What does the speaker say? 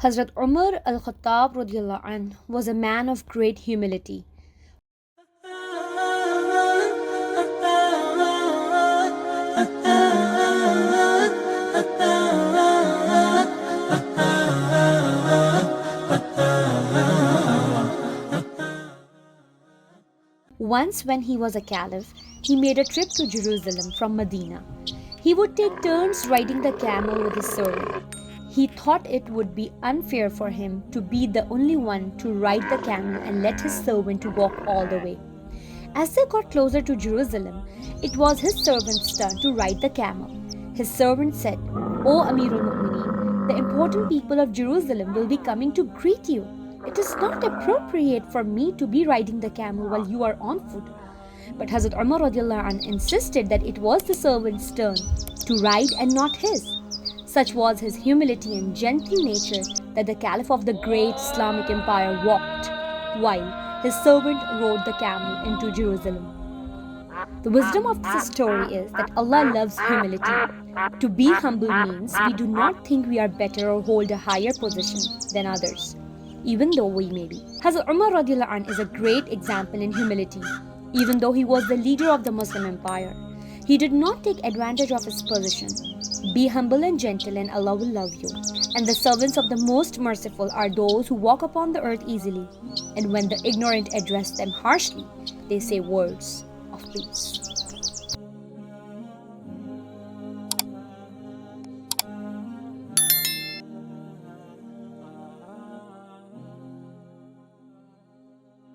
Hazrat Umar al-Khattab was a man of great humility. Once, when he was a caliph, he made a trip to Jerusalem from Medina. He would take turns riding the camel with his servant. He thought it would be unfair for him to be the only one to ride the camel and let his servant to walk all the way. As they got closer to Jerusalem, it was his servant's turn to ride the camel. His servant said, "O Amirul Mu'mineen, the important people of Jerusalem will be coming to greet you. It is not appropriate for me to be riding the camel while you are on foot." But Hazrat Umar insisted that it was the servant's turn to ride and not his. Such was his humility and gentle nature that the Caliph of the great Islamic empire walked, while his servant rode the camel into Jerusalem. The wisdom of this story is that Allah loves humility. To be humble means we do not think we are better or hold a higher position than others, even though we may be. Hazrat Umar is a great example in humility. Even though he was the leader of the Muslim empire, he did not take advantage of his position. Be humble and gentle, and Allah will love you. And the servants of the Most Merciful are those who walk upon the earth easily, and when the ignorant address them harshly, they say words of peace.